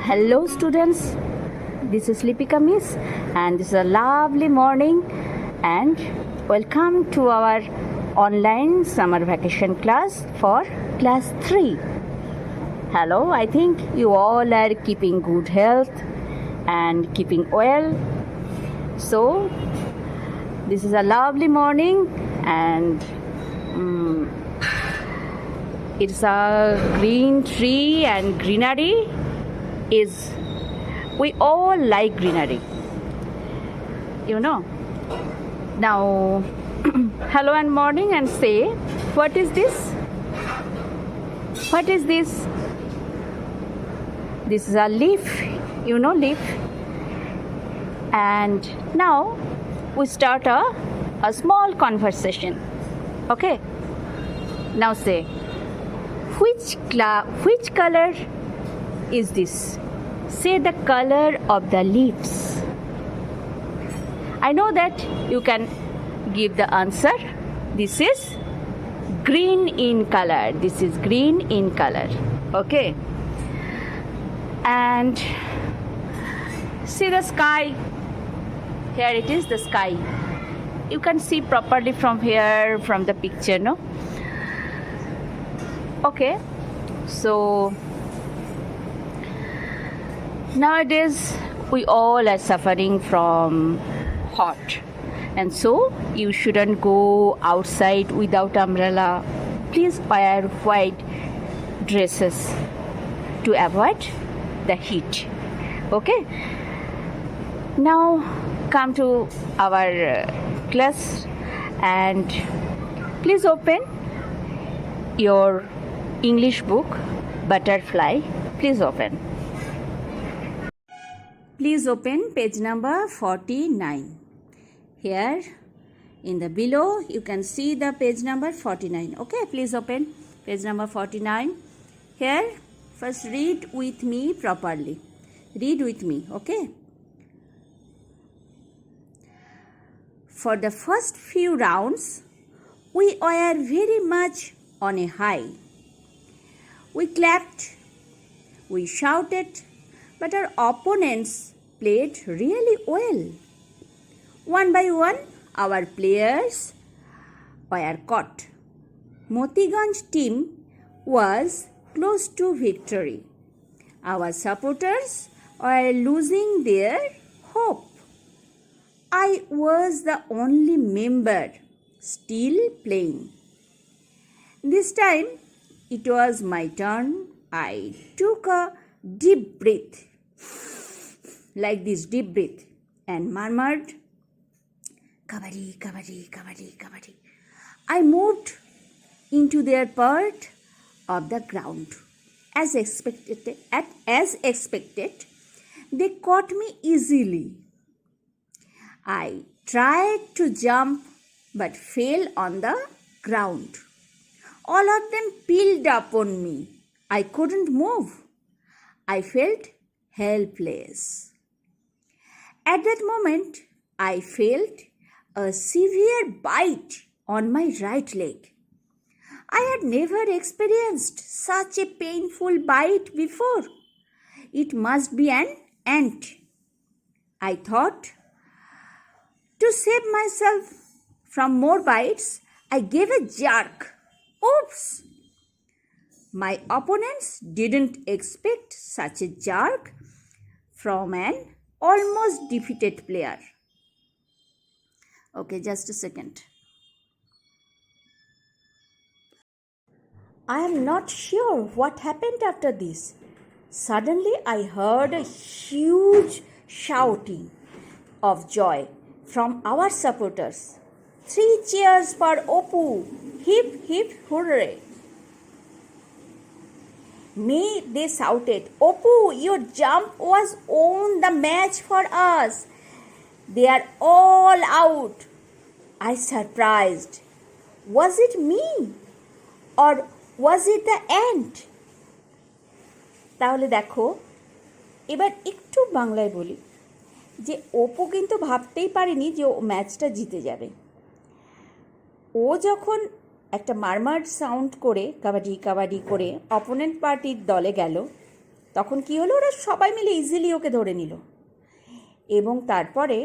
Hello students, this is Lipika Miss and this is a lovely morning and welcome to our online summer vacation class for class 3. Hello, I think you all are keeping good health and keeping well. So this is a lovely morning and it's a green tree and greenery is we all like greenery, you know. Now hello and morning and say, what is this? What is this? This is a leaf, you know, leaf. And now we start a small conversation. Okay, now say, which color is this? Say the color of the leaves. I know that you can give the answer. This is green in color. This is green in color. Okay. And see the sky. Here it is, the sky. You can see properly from here, from the picture, no? Okay. So nowadays we all are suffering from hot, and so you shouldn't go outside without umbrella. Please wear white dresses to avoid the heat. Okay, now come to our class and please open your English book Butterfly. Please open. Please open page number 49. Here in the below you can see the page number 49. Okay, please open page number 49. Here first read with me properly. Read with me, okay? For the first few rounds we were very much on a high. We clapped, we shouted, but our opponents played really well. One by one, our players were caught. Motiganj team was close to victory. Our supporters were losing their hope. I was the only member still playing. This time, it was my turn. I took a deep breath, like this deep breath, and murmured, Kabaddi, Kabaddi, Kabaddi, Kabaddi. I moved into their part of the ground. As expected, they caught me easily. I tried to jump but fell on the ground. All of them piled upon me. I couldn't move. I felt helpless. At that moment, I felt a severe bite on my right leg. I had never experienced such a painful bite before. It must be an ant. I thought. To save myself from more bites, I gave a jerk. Oops! My opponents didn't expect such a jerk from an almost defeated player. Okay, just a second. I am not sure what happened after this. Suddenly I heard a huge shouting of joy from our supporters. 3 cheers for Oppu! Hip hip hooray! Me, they shouted, Oppu, your jump was on the match for us. They are all out. I surprised. Was it me? Or was it the ant? তাহলে দেখো, এবার একটু বাংলায় বলি যে অপু কিন্তু ভাবতেই পারেনি যে ও ম্যাচটা জিতে যাবে। ও যখন একটা মারমার সাউন্ড করে কাবাডি কাবাডি করে অপোনেন্ট পার্টির দলে গেল, তখন কি হলো, ওরা সবাই মিলে ইজিলি ওকে ধরে নিল। এবং তারপরে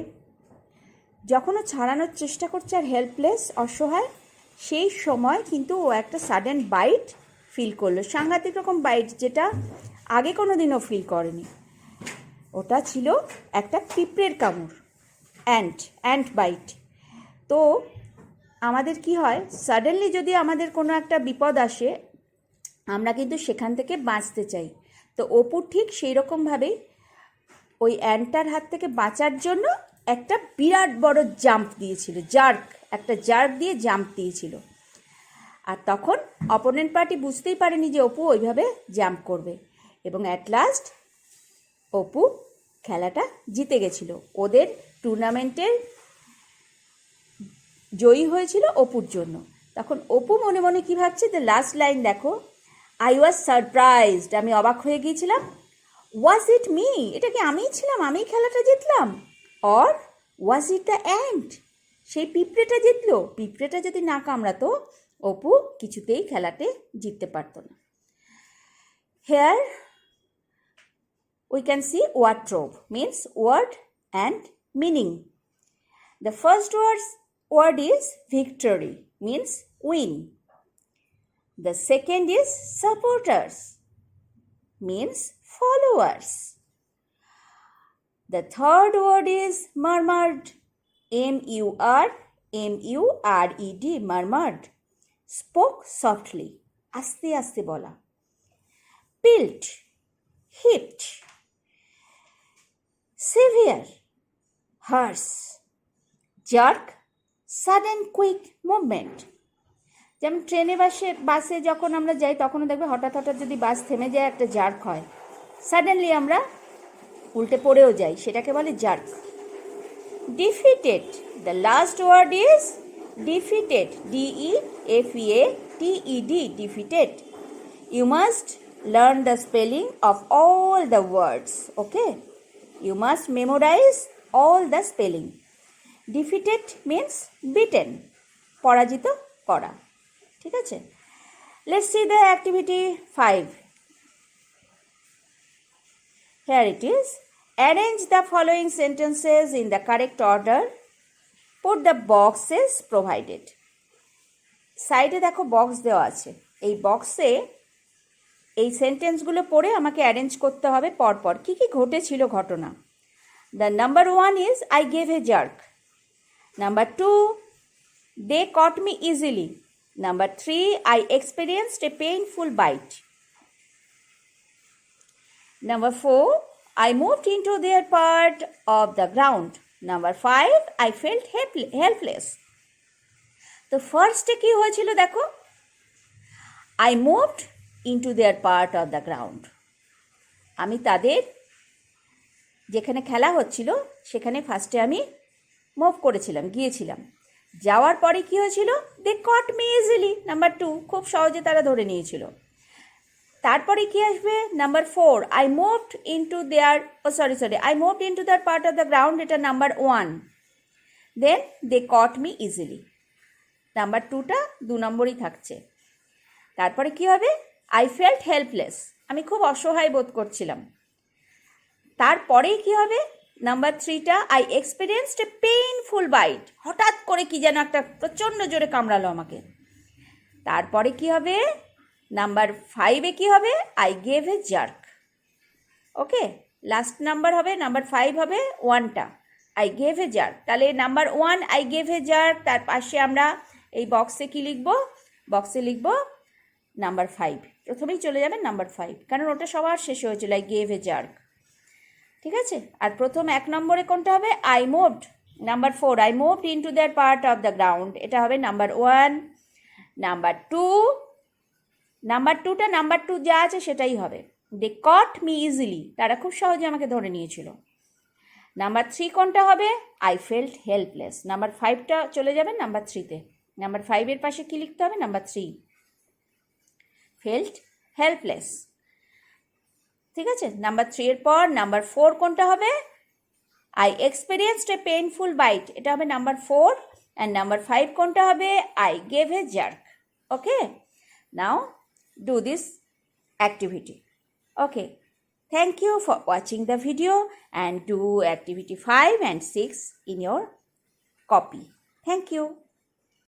যখন ও ছাড়ানোর চেষ্টা করছে আর হেল্পলেস, অসহায়, সেই সময় কিন্তু ও একটা সাডেন বাইট ফিল করলো, সাংঘাতিক রকম বাইট, যেটা আগে কোনো দিনও ফিল করেনি। ওটা ছিল একটা পিঁপড়ের কামড়, অ্যান্ট বাইট। তো আমাদের কি হয়, সাডেনলি যদি আমাদের কোনো একটা বিপদ আসে, আমরা কিন্তু সেখান থেকে বাঁচতে চাই। তো অপু ঠিক সেই রকমভাবেই ওই অ্যান্টটার হাত থেকে বাঁচার জন্য একটা বিরাট বড় জাম্প দিয়েছিল, একটা জার্ক দিয়ে জাম্প দিয়েছিল। আর তখন অপোনেন্ট পার্টি বুঝতেই পারেনি যে অপু ওইভাবে জাম্প করবে, এবং অ্যাট লাস্ট অপু খেলাটা জিতে গেছিল। ওদের টুর্নামেন্টের জয়ী হয়েছিল অপুর জন্য। তখন অপু মনে মনে কী ভাবছে, দ্য লাস্ট লাইন দেখো, আই ওয়াজ সারপ্রাইজড, আমি অবাক হয়ে গিয়েছিলাম। ওয়াজ ইট মি, এটা কি আমিই ছিলাম, আমিই খেলাটা জিতলাম? Or was it the ant, সেই পিঁপড়েটা জিতলো? পিঁপড়েটা যদি না কামড়াতো, অপু কিছুতেই খেলাতে জিততে পারতো না। Here we can see wardrobe means word and meaning. The first word is victory means win. The second is supporters means followers. The third word is murmured, murmured, murmured, spoke softly, aste aste bola. Built, hipped, severe, harsh, jerk, sudden quick movement. যেমন ট্রেনে বাসে যখন আমরা যাই, তখনও দেখবে হঠাৎ যদি বাস থেমে যায়, একটা জার্ক হয়, সাডেনলি আমরা উল্টে পড়েও যাই, সেটাকে বলে jerk. Defeated, the last word is defeated, DEFEATED, defeated. You must learn the spelling of all the words, okay? You must memorize all the spelling. Defeated means beaten, পরাজিত করা, ঠিক আছে? Let's see the activity 5. Here it is. Arrange the following sentences in the correct order. Put the boxes provided. সাইডে দেখো box দেওয়া আছে, এই বক্সে এই সেন্টেন্সগুলো পড়ে আমাকে অ্যারেঞ্জ করতে হবে পরপর, কী কী ঘটেছিল ঘটনা। The number 1 is I gave a jerk. Number 2, they caught me easily. Number 3, I experienced a painful bite. Number 4, I moved into their part of the ground. Number 5, I felt helpless. তো ফার্স্টে কি হয়েছিল দেখো, I moved into their part of the ground. আমি তাদের যেখানে খেলা হচ্ছিল সেখানে ফার্স্টে আমি মুভ করেছিলাম, গিয়েছিলাম। যাওয়ার পরে কি হয়েছিল, they caught me easily, number 2, খুব সহজে তারা ধরে নিয়েছিল। তারপরে কি আসবে, number 4, I moved into their I moved into their part of the ground, এটা number 1। Then they caught me easily, number 2টা 2 নম্বরই থাকছে। তারপরে কি হবে, আই ফেল্ট হেল্পলেস, আমি খুব অসহায় বোধ করছিলাম। তারপরেই কি হবে, নাম্বার 3টা, I experienced a painful bite, হঠাৎ করে কি যেন একটা প্রচণ্ড জোরে কামড়ালো আমাকে। তারপরে কি হবে, নাম্বার 5-এ কী হবে, I gave a jerk. Okay, last number হবে, নাম্বার 5 হবে 1টা, আই গেভ এ জার্ক। তাহলে number 1 I gave a jerk, তার পাশে আমরা এই বক্সে কি লিখব, বক্সে লিখব নাম্বার 5, প্রথমেই চলে যাবেন নাম্বার 5, কারণ ওটা সবার শেষে হয়েছিল, আই গেভ এ জার্ক, ঠিক আছে? আর প্রথম 1 নম্বরে কোনটা হবে, I moved, number 4, I moved into their part of the ground, এটা হবে নাম্বার 1। নাম্বার 2, নাম্বার 2টা নাম্বার 2 যা আছে সেটাই হবে, দে কট মি ইজিলি, তারা খুব সহজে আমাকে ধরে নিয়েছিল। নাম্বার 3 কোনটা হবে, আই ফেল্ট হেল্পলেস। নাম্বার 5টা চলে যাবে নাম্বার 3-তে, নাম্বার 5-এর পাশে কি লিখতে হবে, নাম্বার 3, ফেল্ট হেল্পলেস, ঠিক আছে? নাম্বার 3-এর পর নাম্বার 4 কোনটা হবে, I experienced a painful bite, এটা হবে নাম্বার 4। অ্যান্ড নাম্বার 5 কোনটা হবে, I gave a jerk. Okay, now do this activity. Okay, Thank you for watching the video and do activity 5 and 6 in your copy. Thank you.